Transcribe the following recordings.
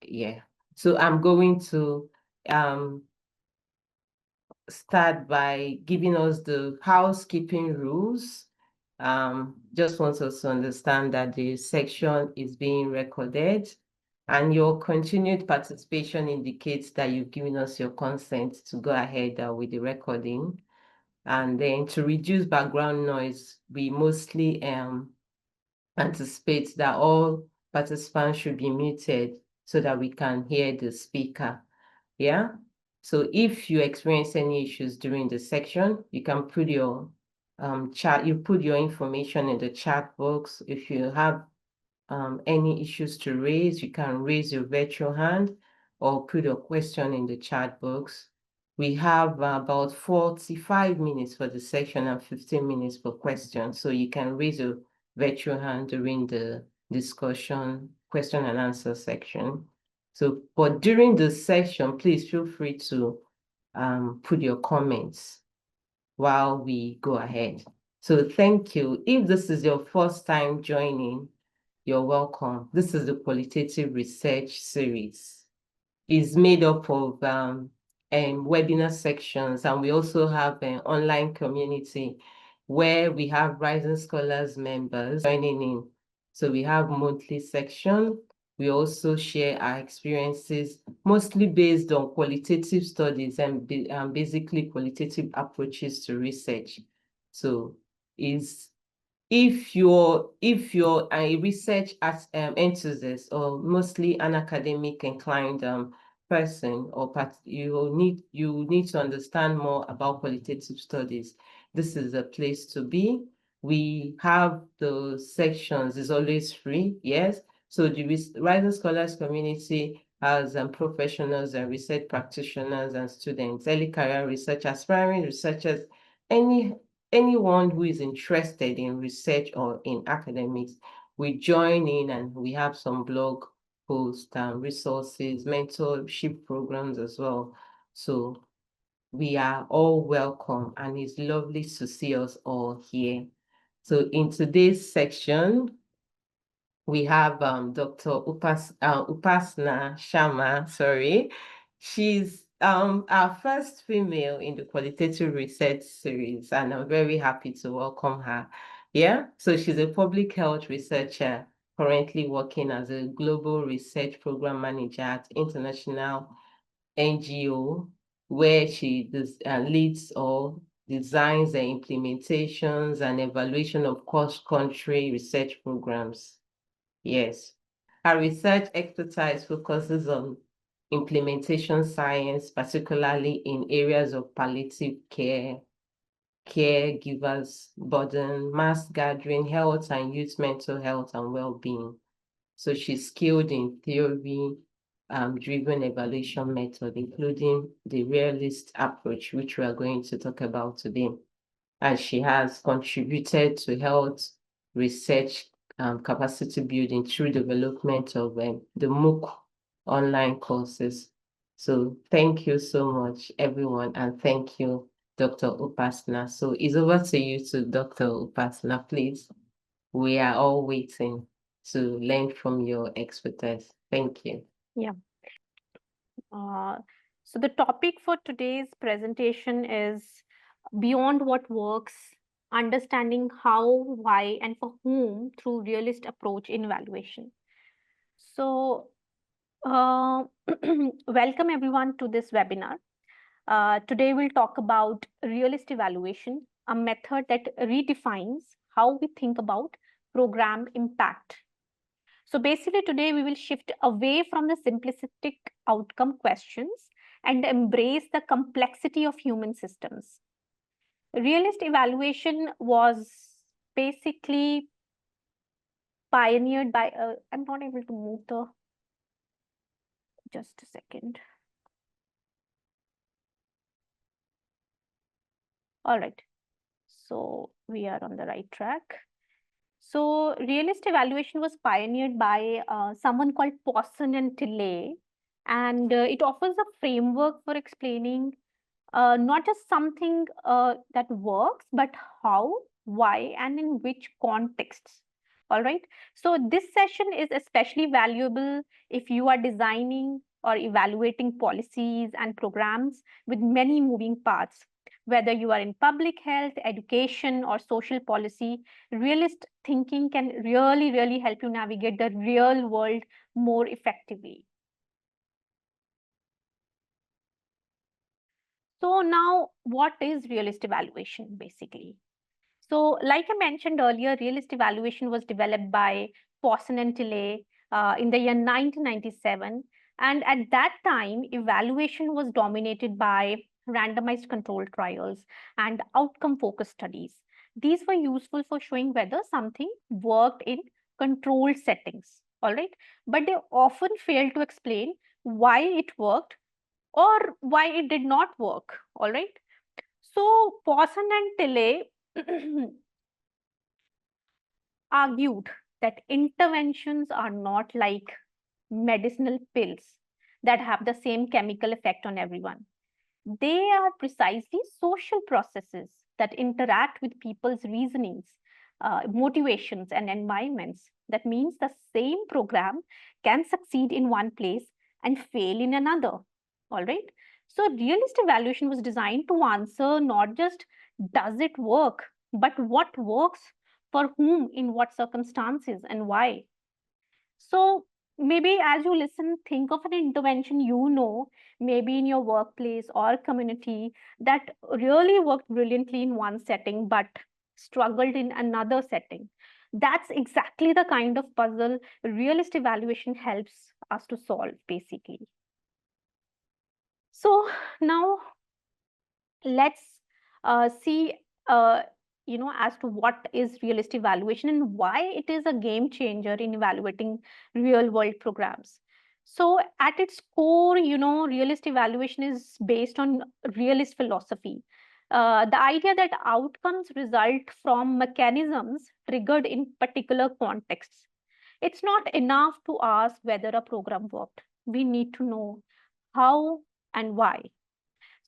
yeah. So I'm going to start by giving us the housekeeping rules. Just want us to understand that the section is being recorded and your continued participation indicates that you've given us your consent to go ahead with the recording. And then to reduce background noise, we mostly anticipate that all participants should be muted so that we can hear the speaker. Yeah. So if you experience any issues during the section, you can put your put your information in the chat box. If you have any issues to raise, you can raise your virtual hand or put a question in the chat box. We have about 45 minutes for the section and 15 minutes for questions. So you can raise your virtual hand during the discussion, question and answer section. So, but during the session, please feel free to put your comments while we go ahead. So thank you. If this is your first time joining, you're welcome. This is the qualitative research series. It's made up of webinar sections, and we also have an online community where we have Rising Scholars members joining in. So we have monthly section. We also share our experiences, mostly based on qualitative studies and basically qualitative approaches to research. So if you're a research enthusiast or mostly an academic inclined person, or you need to understand more about qualitative studies, this is a place to be. We have the sections, is always free, yes. So the Rising Scholars community has professionals and research practitioners and students, early career research, aspiring researchers, anyone who is interested in research or in academics. We join in and we have some blog posts, resources, mentorship programs as well. So we are all welcome and it's lovely to see us all here. So in today's section, we have Dr. Upasana Sharma, sorry. She's our first female in the qualitative research series, and I'm very happy to welcome her. Yeah, so she's a public health researcher currently working as a global research program manager at international NGO, where she leads or designs the implementations and evaluation of cross-country research programs. Yes. Her research expertise focuses on implementation science, particularly in areas of palliative care, caregivers burden, mass gathering, health and youth mental health and well-being. So she's skilled in theory driven evaluation method, including the realist approach, which we are going to talk about today. And she has contributed to health research capacity building through development of the MOOC online courses. So thank you so much, everyone, and thank you, Dr. Upasana. So it's over to you to Dr. Upasana, please. We are all waiting to learn from your expertise. Thank you. Yeah. So the topic for today's presentation is Beyond What Works, Understanding How, Why, and for Whom through Realist Approach in Evaluation. So welcome everyone to this webinar. Today we'll talk about realist evaluation, a method that redefines how we think about program impact. So basically today we will shift away from the simplistic outcome questions and embrace the complexity of human systems. Realist evaluation was basically pioneered by, I'm not able to move the, just a second. All right, so we are on the right track. So realist evaluation was pioneered by someone called Pawson and Tilley, and it offers a framework for explaining not just something that works, but how, why, and in which contexts All right. So this session is especially valuable if you are designing or evaluating policies and programs with many moving parts. Whether you are in public health, education, or social policy, realist thinking can really help you navigate the real world more effectively. So now, what is realist evaluation basically? So, like I mentioned earlier, realist evaluation was developed by Pawson and Tilley in the year 1997. And at that time, evaluation was dominated by randomized controlled trials and outcome focused studies. These were useful for showing whether something worked in controlled settings. All right. But they often failed to explain why it worked or why it did not work. All right. So, Pawson and Tilley argued that interventions are not like medicinal pills that have the same chemical effect on everyone. They are precisely social processes that interact with people's reasonings, motivations, and environments. That means the same program can succeed in one place and fail in another. All right. So, realist evaluation was designed to answer not just does it work, but what works for whom, in what circumstances, and why. So, maybe as you listen, think of an intervention maybe in your workplace or community that really worked brilliantly in one setting but struggled in another setting. That's exactly the kind of puzzle realist evaluation helps us to solve, basically. So, now let's see as to what is realist evaluation and why it is a game changer in evaluating real world programs. So at its core, realist evaluation is based on realist philosophy. The idea that outcomes result from mechanisms triggered in particular contexts. It's not enough to ask whether a program worked. We need to know how and why.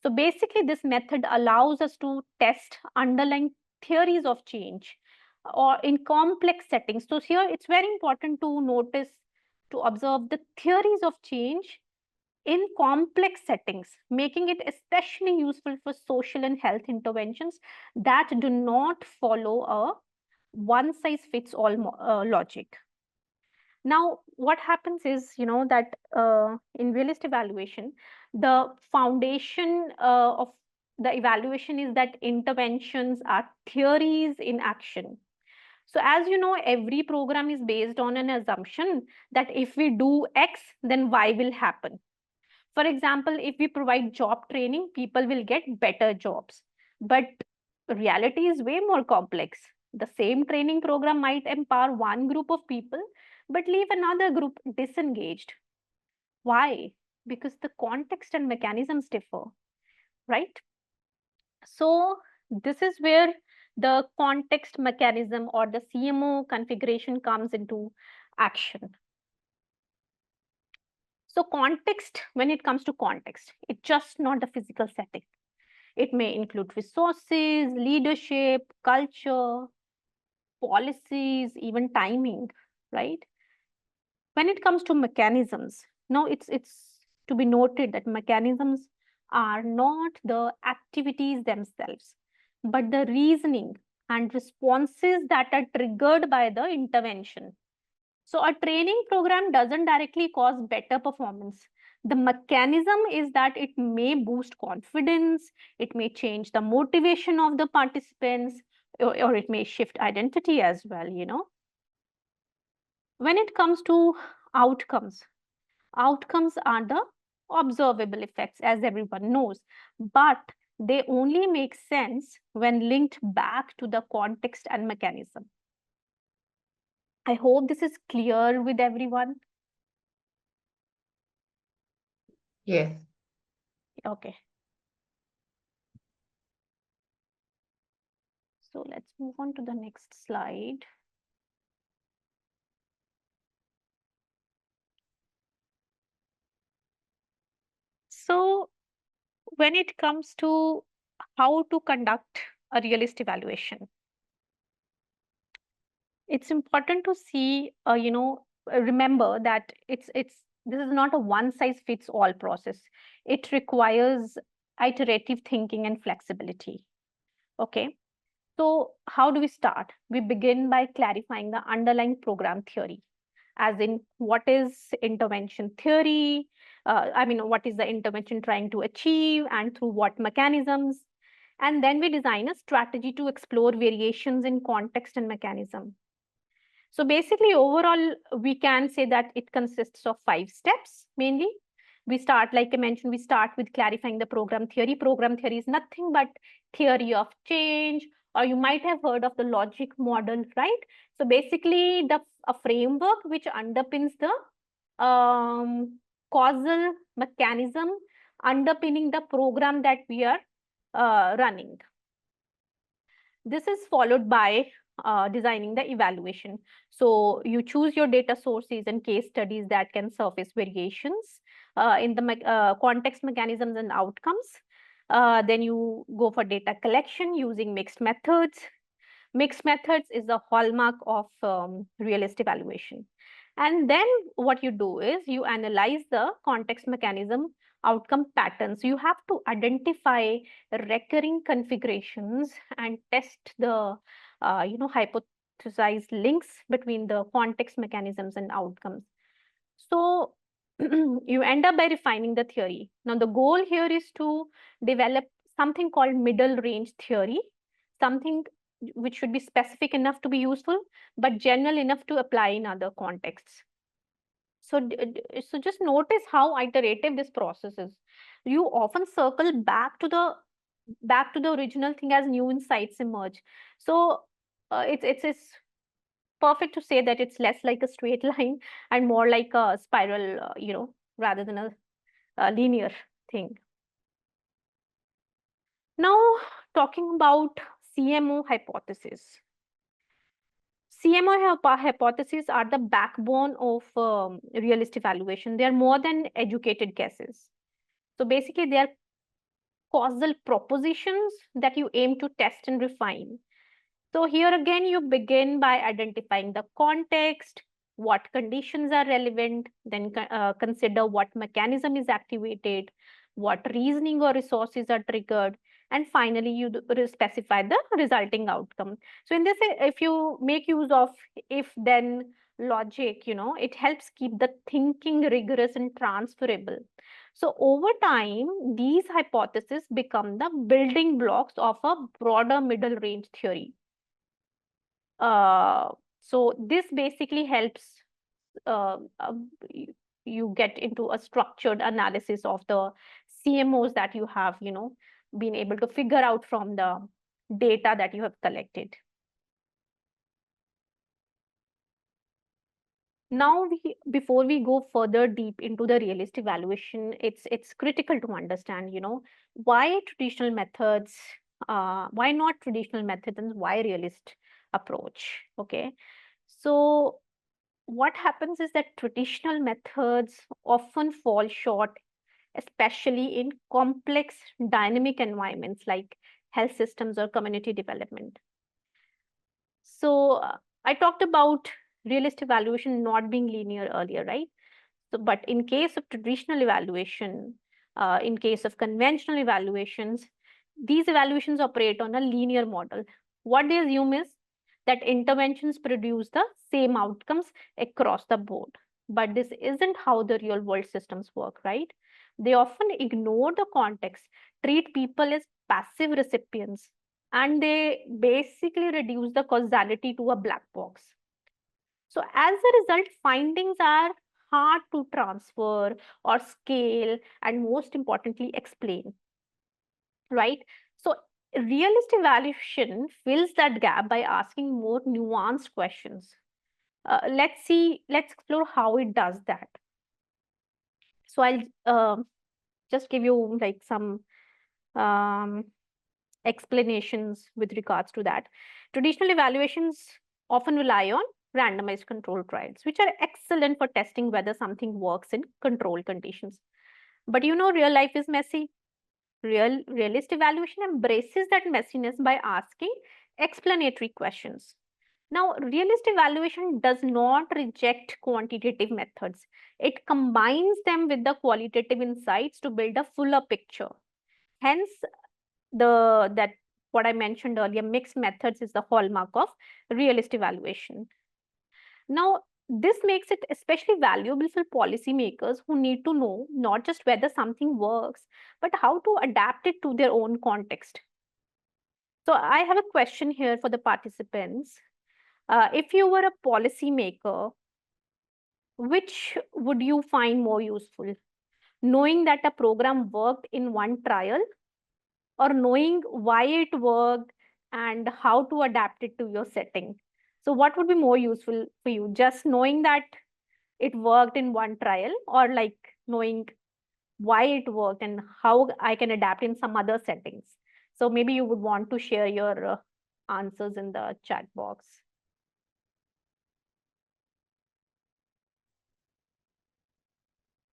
So basically, this method allows us to test underlying theories of change or in complex settings. So here it's very important to notice, to observe the theories of change in complex settings, making it especially useful for social and health interventions that do not follow a one size fits all logic. Now, what happens is, that in realist evaluation, the foundation of the evaluation is that interventions are theories in action. So, as you know, every program is based on an assumption that if we do X, then Y will happen. For example, if we provide job training, people will get better jobs. But reality is way more complex. The same training program might empower one group of people, but leave another group disengaged. Why? Because the context and mechanisms differ, right? So, this is where the context mechanism or the CMO configuration comes into action. So context, when it comes to context, it's just not the physical setting. It may include resources, leadership, culture, policies, even timing, right? When it comes to mechanisms, now it's to be noted that mechanisms are not the activities themselves, but the reasoning and responses that are triggered by the intervention. So a training program doesn't directly cause better performance. The mechanism is that it may boost confidence, it may change the motivation of the participants, or it may shift identity as well. When it comes to outcomes, outcomes are the observable effects, as everyone knows, but they only make sense when linked back to the context and mechanism. I hope this is clear with everyone. Yes. Okay. So let's move on to the next slide. So when it comes to how to conduct a realist evaluation, it's important to see, remember that this is not a one size fits all process. It requires iterative thinking and flexibility. Okay. So how do we start? We begin by clarifying the underlying program theory, as in what is intervention theory? What is the intervention trying to achieve and through what mechanisms? And then we design a strategy to explore variations in context and mechanism. So basically, overall, we can say that it consists of 5 steps mainly. We start, like I mentioned, we start with clarifying the program theory. Program theory is nothing but theory of change, or you might have heard of the logic model, right? So basically, a framework which underpins the causal mechanism underpinning the program that we are running. This is followed by designing the evaluation. So you choose your data sources and case studies that can surface variations in the context mechanisms and outcomes. Then you go for data collection using mixed methods. Mixed methods is the hallmark of realist evaluation. And then what you do is you analyze the context mechanism outcome patterns. You have to identify recurring configurations and test the hypothesized links between the context mechanisms and outcomes. So you end up by refining the theory. Now the goal here is to develop something called middle range theory, something which should be specific enough to be useful, but general enough to apply in other contexts. So just notice how iterative this process is. You often circle back to the original thing as new insights emerge. So it's perfect to say that it's less like a straight line and more like a spiral, rather than a linear thing. Now, talking about CMO hypothesis. CMO hypotheses are the backbone of realist evaluation. They are more than educated guesses. So basically, they are causal propositions that you aim to test and refine. So here again, you begin by identifying the context, what conditions are relevant, then consider what mechanism is activated, what reasoning or resources are triggered, and finally you specify the resulting outcome. So in this, if you make use of if-then logic, it helps keep the thinking rigorous and transferable. So over time, these hypotheses become the building blocks of a broader middle range theory. So this basically helps uh, uh, you get into a structured analysis of the CMOs that you have, been able to figure out from the data that you have collected. Now, before we go further deep into the realist evaluation, it's critical to understand, why traditional methods, why not traditional methods, and why realist approach. Okay, so what happens is that traditional methods often fall short, especially in complex dynamic environments like health systems or community development. So I talked about realist evaluation not being linear earlier, right? So, but in case of traditional evaluation, in case of conventional evaluations, these evaluations operate on a linear model. What they assume is that interventions produce the same outcomes across the board. But this isn't how the real world systems work, right? They often ignore the context, treat people as passive recipients, and they basically reduce the causality to a black box. So as a result, findings are hard to transfer or scale, and most importantly, explain, right? So realist evaluation fills that gap by asking more nuanced questions. Let's explore how it does that. So I'll just give you like some um, explanations with regards to that. Traditional evaluations often rely on randomized control trials, which are excellent for testing whether something works in control conditions. But real life is messy. Realist evaluation embraces that messiness by asking explanatory questions. Now, realist evaluation does not reject quantitative methods. It combines them with the qualitative insights to build a fuller picture. Hence, that what I mentioned earlier, mixed methods is the hallmark of realist evaluation. Now, this makes it especially valuable for policymakers who need to know not just whether something works, but how to adapt it to their own context. So, I have a question here for the participants. If you were a policymaker, which would you find more useful? Knowing that a program worked in one trial, or knowing why it worked and how to adapt it to your setting? So, what would be more useful for you? Just knowing that it worked in one trial, or like knowing why it worked and how I can adapt in some other settings? So, maybe you would want to share your answers in the chat box.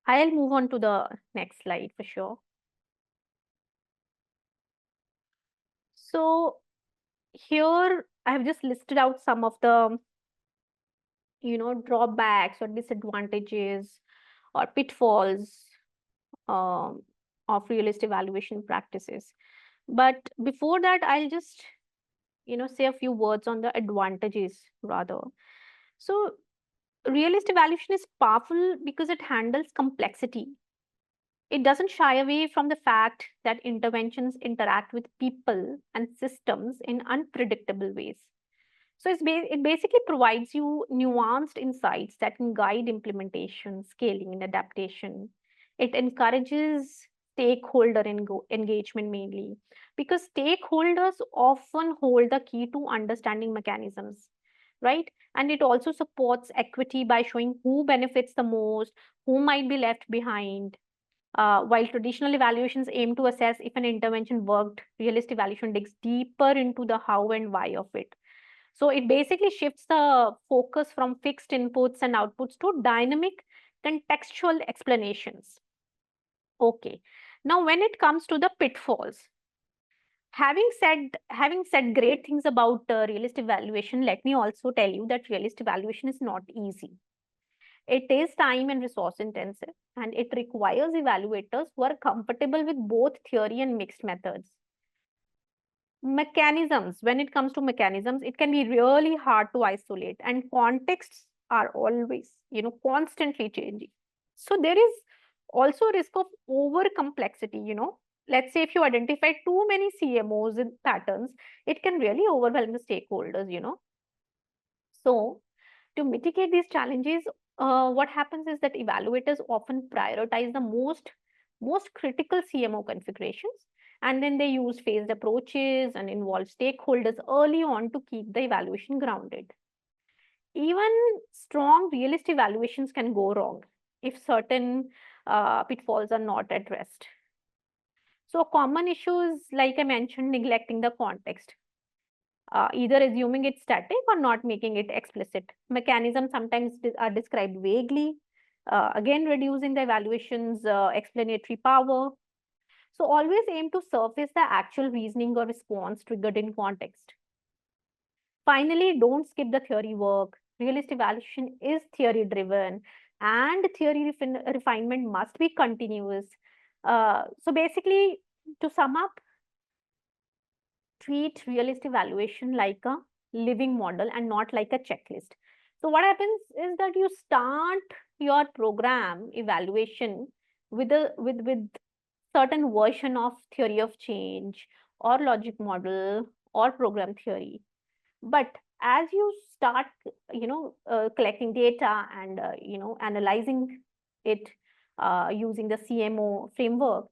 I'll move on to the next slide for sure. So, here I have just listed out some of the drawbacks or disadvantages or pitfalls um, of realist evaluation practices. But before that, I'll just say a few words on the advantages rather. So realist evaluation is powerful because it handles complexity. It doesn't shy away from the fact that interventions interact with people and systems in unpredictable ways. So it basically provides you nuanced insights that can guide implementation, scaling, and adaptation. It encourages stakeholder engagement mainly because stakeholders often hold the key to understanding mechanisms, right? And it also supports equity by showing who benefits the most, who might be left behind. While traditional evaluations aim to assess if an intervention worked, realist evaluation digs deeper into the how and why of it. So it basically shifts the focus from fixed inputs and outputs to dynamic contextual explanations. Okay. Now, when it comes to the pitfalls, having said great things about realist evaluation, let me also tell you that realist evaluation is not easy. It is time and resource intensive, and it requires evaluators who are comfortable with both theory and mixed methods. Mechanisms, when it comes to mechanisms, it can be really hard to isolate, and contexts are always, constantly changing. So there is also a risk of over complexity. Let's say if you identify too many CMOs and patterns, it can really overwhelm the stakeholders. So to mitigate these challenges, what happens is that evaluators often prioritize the most critical CMO configurations, and then they use phased approaches and involve stakeholders early on to keep the evaluation grounded. Even strong realist evaluations can go wrong if certain pitfalls are not addressed. So common issues, like I mentioned, neglecting the context, either assuming it's static or not making it explicit. Mechanisms sometimes are described vaguely, again reducing the evaluation's explanatory power. So always aim to surface the actual reasoning or response triggered in context. Finally, don't skip the theory work. Realist evaluation is theory driven, and theory refinement must be continuous. So basically, to sum up, treat realist evaluation like a living model and not like a checklist. So what happens is that you start your program evaluation with certain version of theory of change or logic model or program theory. But as you start, collecting data and analyzing it using the CMO framework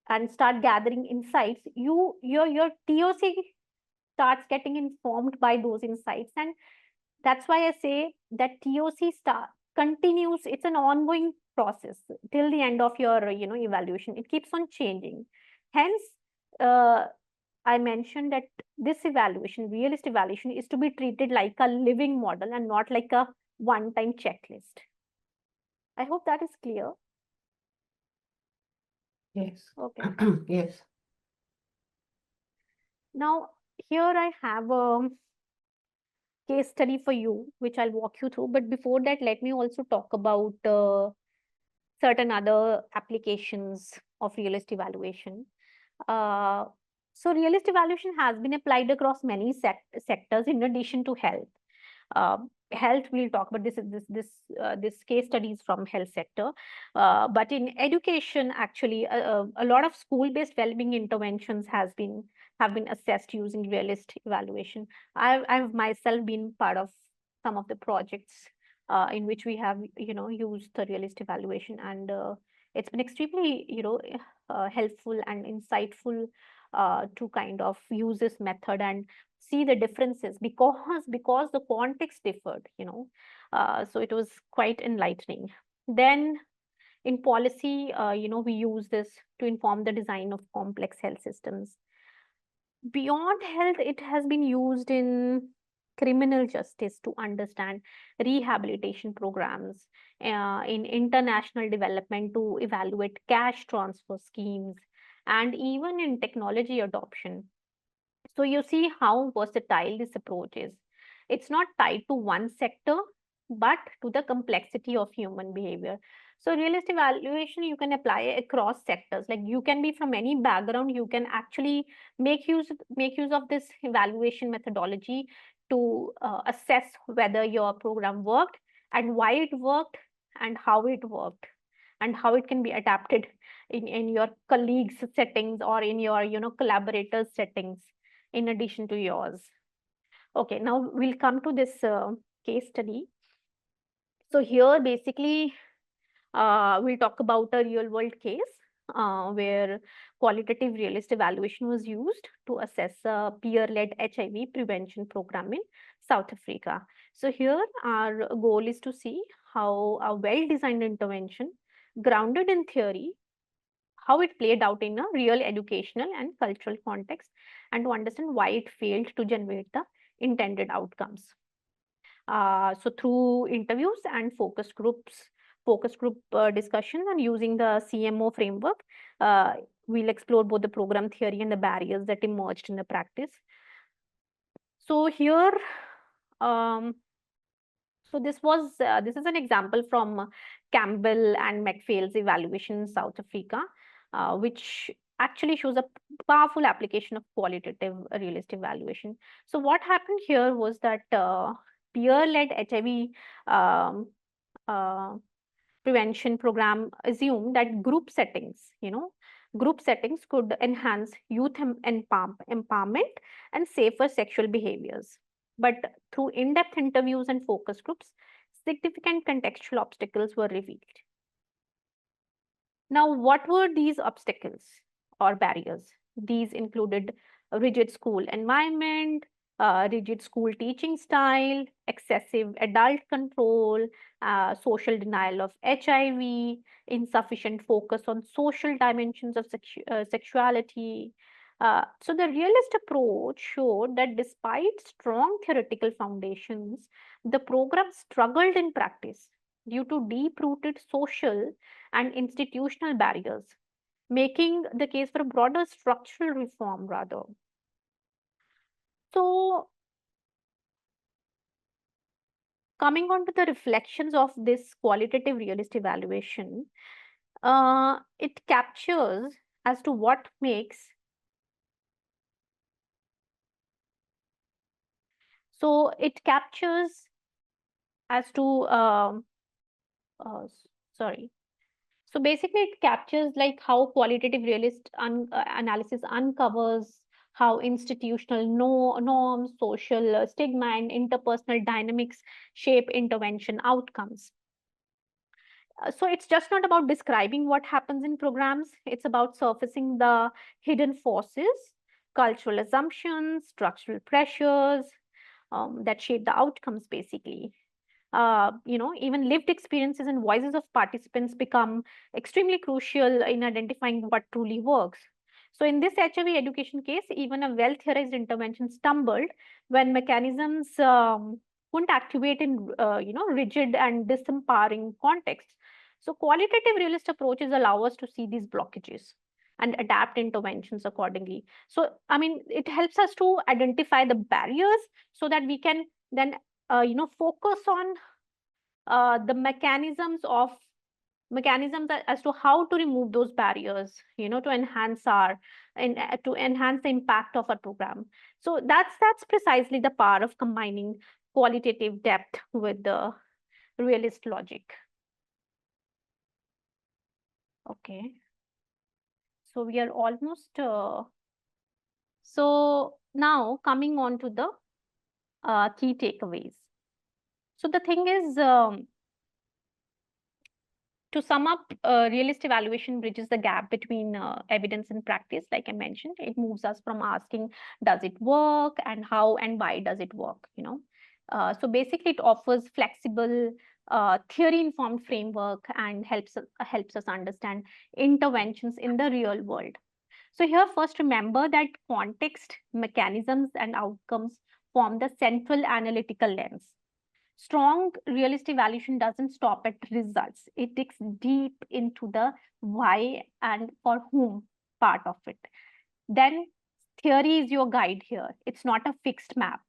and start gathering insights, your TOC starts getting informed by those insights. And that's why I say that TOC start continues. It's an ongoing process till the end of your evaluation. It keeps on changing. Hence, uh, I mentioned that this evaluation, realist evaluation, is to be treated like a living model and not like a one-time checklist. I hope that is clear. Yes. Okay. Yes. Now, here I have case study for you, which I'll walk you through. But before that, let me also talk about certain other applications of realist evaluation. Uh, so realist evaluation has been applied across many sectors in addition to health. Health we'll talk about. This case studies from health sector, but in education actually a lot of school based well-being interventions have been assessed using realist evaluation. I've myself been part of some of the projects in which we have used the realist evaluation, and it's been extremely helpful and insightful to kind of use this method and see the differences, because the context differed, so it was quite enlightening. Then in policy, we use this to inform the design of complex health systems. Beyond health, it has been used in criminal justice to understand rehabilitation programs, in international development to evaluate cash transfer schemes, and even in technology adoption. So you see how versatile this approach is. It's not tied to one sector, but to the complexity of human behavior. So realist evaluation you can apply across sectors. Like you can be from any background, you can actually make use of this evaluation methodology to assess whether your program worked and why it worked and how it worked and how it can be adapted in your colleagues settings or in your collaborators settings in addition to yours. Okay, now we'll come to this case study. So here basically we'll talk about a real world case where qualitative realist evaluation was used to assess a peer-led HIV prevention program in South Africa. So here our goal is to see how a well-designed intervention grounded in theory, how it played out in a real educational and cultural context, and to understand why it failed to generate the intended outcomes. So through interviews and focus group discussion and using the CMO framework, we'll explore both the program theory and the barriers that emerged in the practice. So here, um, so this is an example from Campbell and McPhail's evaluation in South Africa, which actually shows a powerful application of qualitative realist evaluation. So what happened here was that peer-led HIV um, uh, prevention program assumed that group settings could enhance youth empowerment and safer sexual behaviors. But through in-depth interviews and focus groups, significant contextual obstacles were revealed. Now, what were these obstacles or barriers? These included a rigid school environment, rigid school teaching style, excessive adult control, social denial of HIV, insufficient focus on social dimensions of sexuality. So the realist approach showed that despite strong theoretical foundations, the program struggled in practice due to deep-rooted social and institutional barriers, making the case for a broader structural reform rather. So, coming on to the reflections of this qualitative realist evaluation, it captures as to what makes so it captures as to sorry. So basically, it captures like how qualitative realist analysis uncovers how institutional norms, social stigma, and interpersonal dynamics shape intervention outcomes. So it's just not about describing what happens in programs, it's about surfacing the hidden forces, cultural assumptions, structural pressures that shape the outcomes basically. Even lived experiences and voices of participants become extremely crucial in identifying what truly works. So in this HIV education case, even a well-theorized intervention stumbled when mechanisms couldn't activate in rigid and disempowering contexts. So qualitative realist approaches allow us to see these blockages and adapt interventions accordingly. So, I mean, it helps us to identify the barriers so that we can Then, focus on the mechanisms as to how to remove those barriers, to enhance to enhance the impact of our program. So that's precisely the power of combining qualitative depth with the realist logic. Okay, so we are almost so now coming on to the key takeaways. So the thing is, to sum up, realist evaluation bridges the gap between evidence and practice. Like I mentioned, it moves us from asking, does it work, and how and why does it work? So basically, it offers flexible, theory-informed framework and helps us understand interventions in the real world. So here, first remember that context, mechanisms, and outcomes form the central analytical lens. Strong realist evaluation doesn't stop at results. It digs deep into the why and for whom part of it. Then theory is your guide here. It's not a fixed map,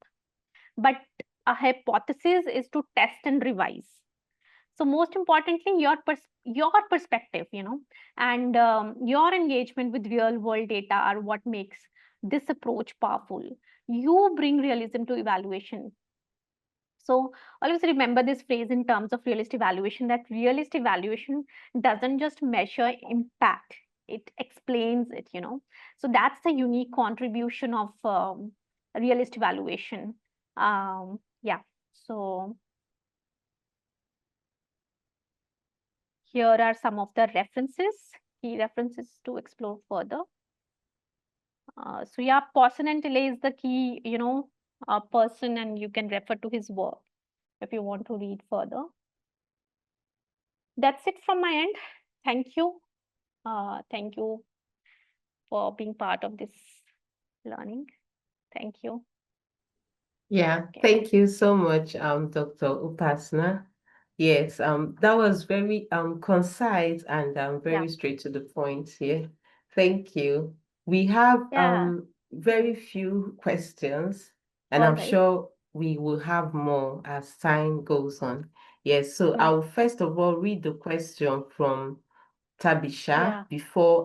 but a hypothesis is to test and revise. So most importantly, your perspective, and your engagement with real world data are what makes this approach powerful. You bring realism to evaluation. So always remember this phrase in terms of realist evaluation, that realist evaluation doesn't just measure impact, it explains it, So that's the unique contribution of realist evaluation. Yeah, so here are some of the key references to explore further. So yeah, Pawson and Tilley is the key, person, and you can refer to his work if you want to read further. That's it from my end. Thank you. Thank you for being part of this learning. Thank you. Yeah, Okay. thank you so much, Dr. Upasana. Yes, that was very concise and very straight to the point here. Thank you. We have very few questions, and I'm sure we will have more as time goes on. Yes, so I'll first of all read the question from Tabisha before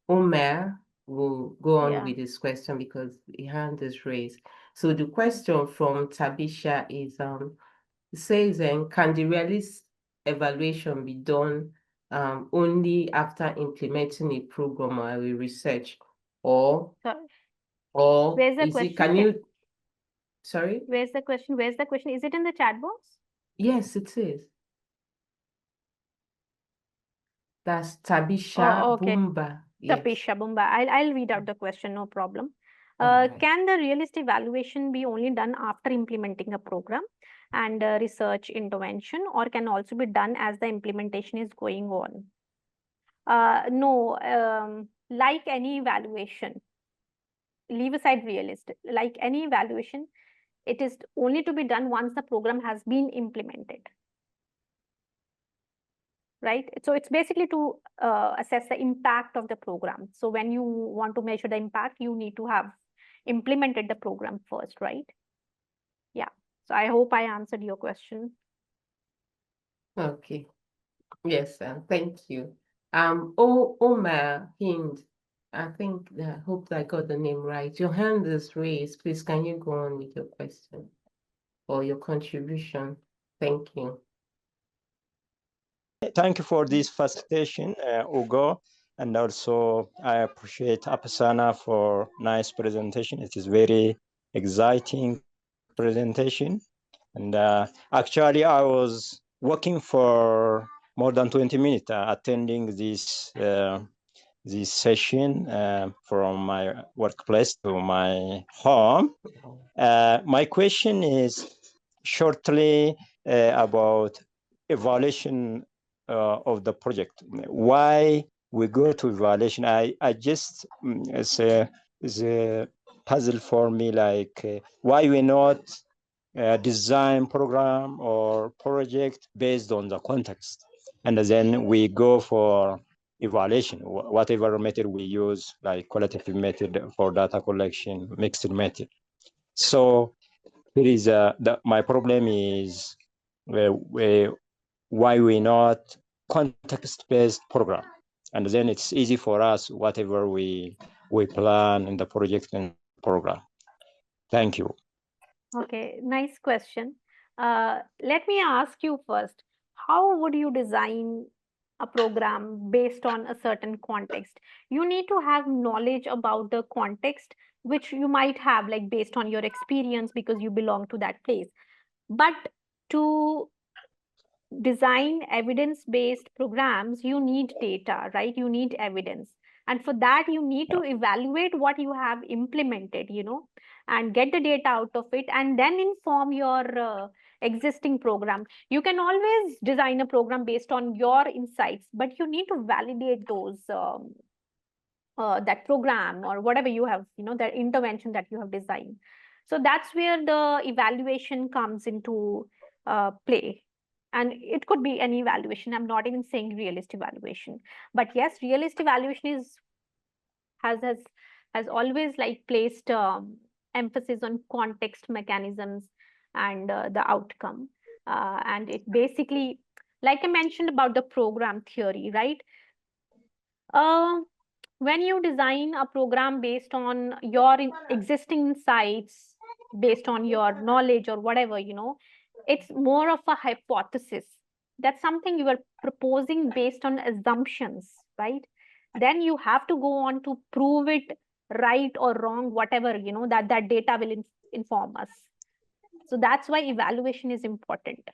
Omer will go on with his question because the hand is raised. So the question from Tabisha is it says, can the realist evaluation be done only after implementing a program or a research, or where's the is question? it, can you, sorry? Where's the question? Is it in the chat box? Yes, it is. That's Tabisha Bumba. Yes. Tabisha Bumba. I'll read out the question, no problem. Can the realist evaluation be only done after implementing a program and research intervention, or can also be done as the implementation is going on? No, like any evaluation, leave aside realist, like any evaluation, it is only to be done once the program has been implemented. Right? So it's basically to assess the impact of the program. So when you want to measure the impact, you need to have implemented the program first, right? Yeah. So I hope I answered your question. Okay. Yes, thank you. Omar Hind, I think, I hope I got the name right. Your hand is raised. Please, can you go on with your question or your contribution? Thank you. Thank you for this facilitation, Ugo, and also I appreciate Upasana for nice presentation. It is very exciting presentation, and actually I was working for more than 20 minutes attending this session from my workplace to my home. My question is shortly about evaluation of the project. Why we go to evaluation? I just it's a puzzle for me. Like why we not design program or project based on the context, and then we go for evaluation, whatever method we use, like qualitative method for data collection, mixed method. So there is my problem is why we not context-based program, and then it's easy for us whatever we plan in the project and program. Thank you. Okay, nice question. Let me ask you first, how would you design a program based on a certain context? You need to have knowledge about the context, which you might have like based on your experience because you belong to that place. But to design evidence-based programs, you need data, right? You need evidence. And for that, you need to evaluate what you have implemented, and get the data out of it, and then inform your existing program. You can always design a program based on your insights, but you need to validate those that program or whatever you have, that intervention that you have designed. So that's where the evaluation comes into play. And it could be any evaluation. I'm not even saying realist evaluation. But yes, realist evaluation has always like placed emphasis on context mechanisms and the outcome. And it basically, like I mentioned about the program theory, right? When you design a program based on your existing insights, based on your knowledge or whatever, it's more of a hypothesis. That's something you are proposing based on assumptions, right? Then you have to go on to prove it right or wrong, whatever, that data will inform us. So that's why evaluation is important.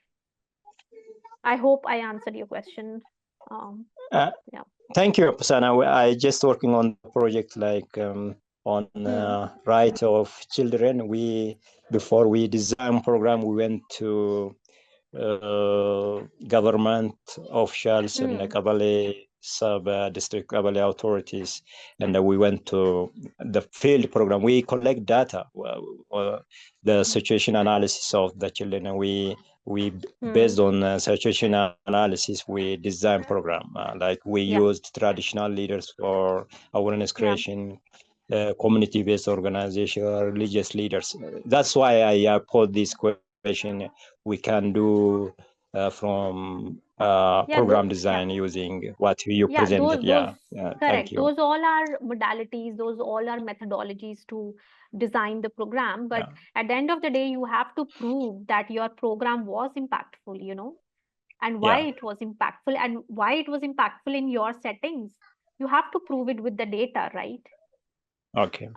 I hope I answered your question. Yeah. Thank you, Upasana. I just working on the project like on right of children. Before we design program, we went to government officials and the Kabale sub-district Kabale authorities, and we went to the field program. We collect data, the situation analysis of the children, and we based on situation analysis, we design program. Like we used traditional leaders for awareness creation, community-based organization, religious leaders. That's why I put this question. We can do from program design using what you presented. Correct. Thank you. Those all are modalities, those all are methodologies to design the program. But at the end of the day, you have to prove that your program was impactful, and why it was impactful and why it was impactful in your settings. You have to prove it with the data, right? Okay.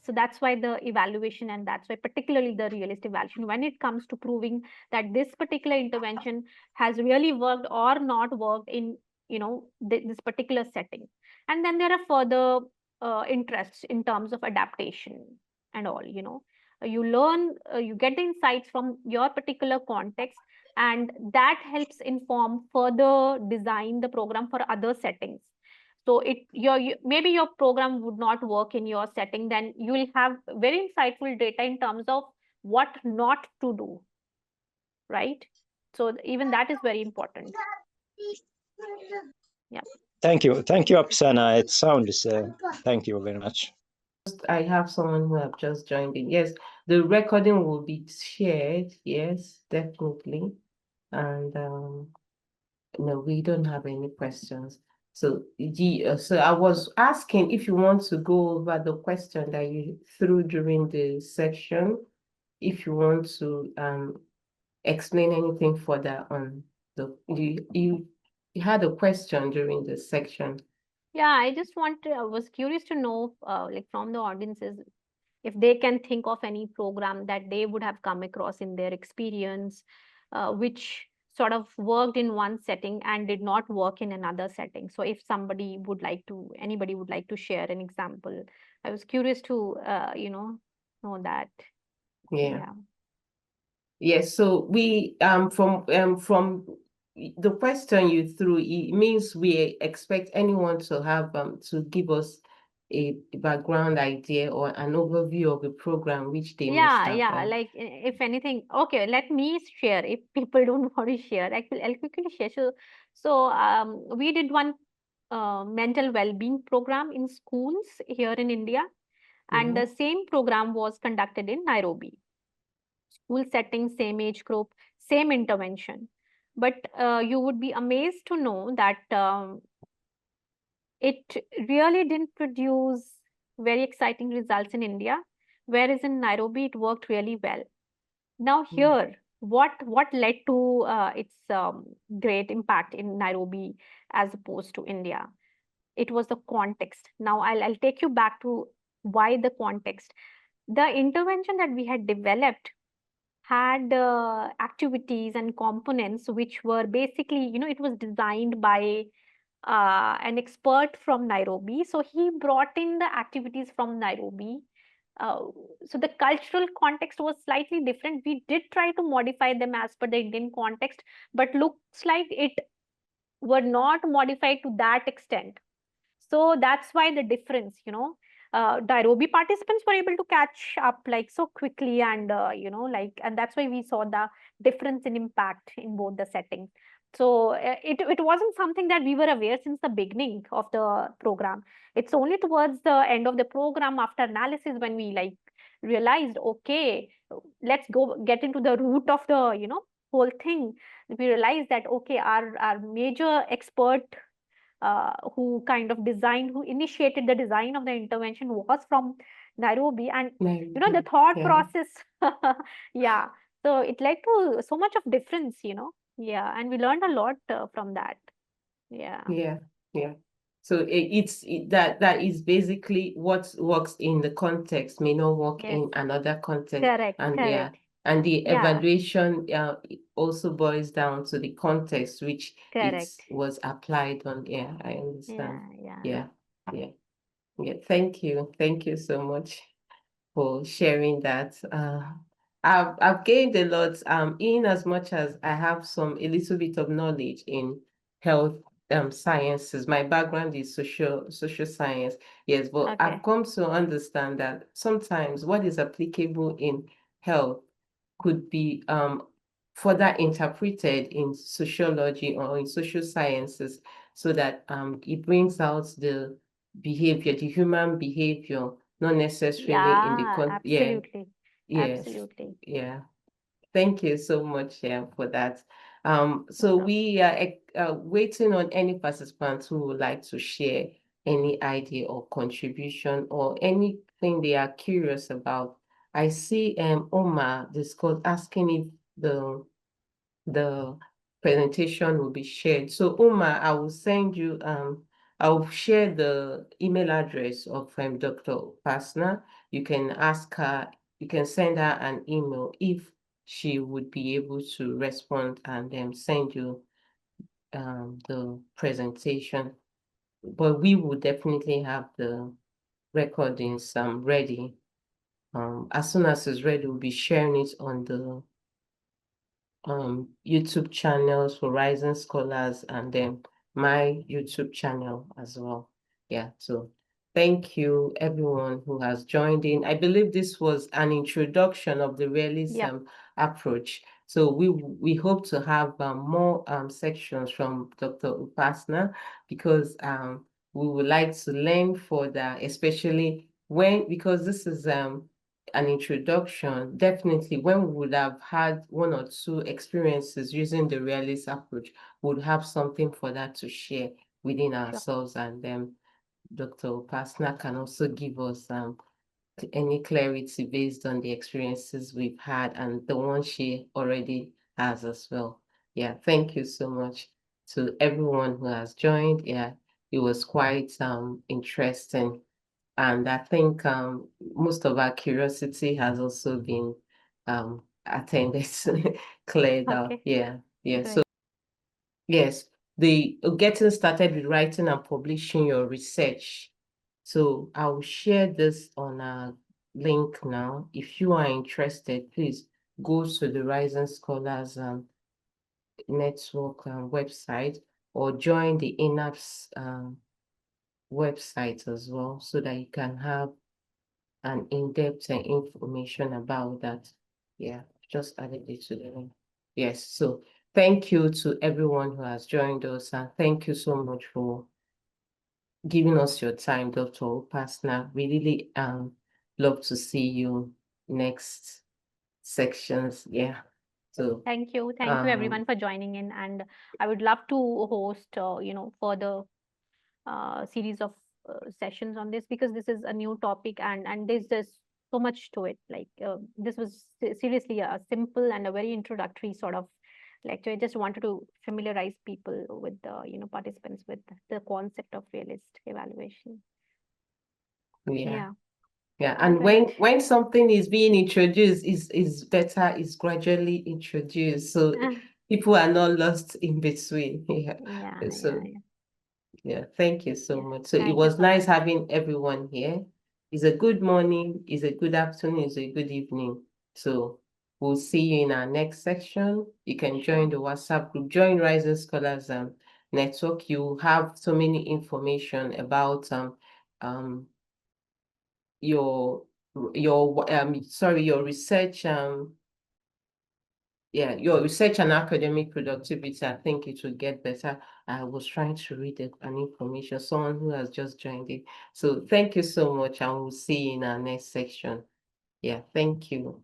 So that's why the evaluation, and that's why particularly the realist evaluation, when it comes to proving that this particular intervention has really worked or not worked in this particular setting. And then there are further interests in terms of adaptation and all. You learn, you get the insights from your particular context, and that helps inform further design the program for other settings. So maybe your program would not work in your setting, then you will have very insightful data in terms of what not to do, right? So even that is very important. Yeah. Thank you, Upasana. It sounds. Thank you very much. I have someone who have just joined in. Yes, the recording will be shared. Yes, definitely. And no, we don't have any questions. So so I was asking if you want to go over the question that you threw during the section, if you want to explain anything further on you had a question during the section. Yeah, I was curious to know, like from the audiences, if they can think of any program that they would have come across in their experience, which sort of worked in one setting and did not work in another setting. So if anybody would like to share an example, I was curious to, know that. Yeah. Yes. So we from the question you threw, it means we expect anyone to have to give us a background idea or an overview of the program which they missed out. Like if anything, okay, let me share. If people don't want to share, I'll quickly share. So we did one mental well-being program in schools here in India, and the same program was conducted in Nairobi. school setting, same age group, same intervention. But you would be amazed to know that it really didn't produce very exciting results in India, whereas in Nairobi it worked really well. Now here, what led to its great impact in Nairobi as opposed to India? It was the context. Now I'll take you back to why the context. The intervention that we had developed had activities and components which were basically, it was designed by an expert from Nairobi. So he brought in the activities from Nairobi. Uh, so the cultural context was slightly different. We did try to modify them as per the Indian context, but looks like it were not modified to that extent. So that's why the difference, Nairobi participants were able to catch up like so quickly, and and that's why we saw the difference in impact in both the settings. So it wasn't something that we were aware since the beginning of the program. It's only towards the end of the program, after analysis, when we like realized, okay, let's go get into the root of the whole thing. We realized that okay, our major expert who kind of designed, who initiated the design of the intervention was from Nairobi. And the thought process, yeah. So it led to so much of difference, yeah, and we learned a lot from that. Yeah. Yeah. So that is basically what works in the context may not work Yes. in another context. Correct. And Correct. and the Yeah. evaluation it also boils down to the context which it Correct. was applied on. Yeah, I understand. Yeah. Yeah. Thank you so much for sharing that. I've gained a lot in as much as I have a little bit of knowledge in health sciences. My background is social science. Yes, but Okay. I've come to understand that sometimes what is applicable in health could be further interpreted in sociology or in social sciences, so that it brings out the behavior, the human behavior, not necessarily in the Yeah, absolutely. yes, Absolutely. yeah. Thank you so much, for that. So problem. we are waiting on any participants who would like to share any idea or contribution or anything they are curious about. I see Omar discuss asking if the presentation will be shared. So Omar, I will send you I'll share the email address of Dr. Upasana. You can ask her, you can send her an email if she would be able to respond and then send you the presentation. But we will definitely have the recordings ready. As soon as it's ready, we'll be sharing it on the YouTube channels for Rising Scholars and then my YouTube channel as well. Yeah, so thank you everyone who has joined in. I believe this was an introduction of the Realist approach. So we hope to have more sections from Dr. Upasana, because we would like to learn further, especially because this is an introduction. Definitely, when we would have had one or two experiences using the Realist approach, we would have something for that to share within ourselves, and then Dr. Upasana can also give us any clarity based on the experiences we've had and the one she already has as well. Yeah, thank you so much to everyone who has joined. Yeah, it was quite interesting. And I think most of our curiosity has also been attended, cleared out. Okay. Yeah. Great. So yes, the getting started with writing and publishing your research. So I'll share this on a link now. If you are interested, please go to the Rising Scholars Network website, or join the INAPS website as well, so that you can have an in-depth information about that. Yeah, just added it to the link. Yes, so thank you to everyone who has joined us, and thank you so much for giving us your time, Dr. Upasana. We really love to see you next sections. Yeah. So Thank you everyone for joining in, and I would love to host further series of sessions on this, because this is a new topic, and there's just so much to it. Like this was seriously a simple and a very introductory sort of lecture. I just wanted to familiarize people with the participants with the concept of realist evaluation. yeah. Yeah, And alright. when something is being introduced, is better is gradually introduced, so people are not lost in between. Yeah. So yeah, thank you so much. So it Thank you was so nice much. having everyone here. It's a good morning, it's a good afternoon, it's a good evening. So we'll see you in our next section. You can join the WhatsApp group, join Rising Scholars Network. You have so many information about your your research your research and academic productivity. I think it will get better. I was trying to read an information, someone who has just joined it. So thank you so much, and we'll see you in our next section. Yeah, thank you.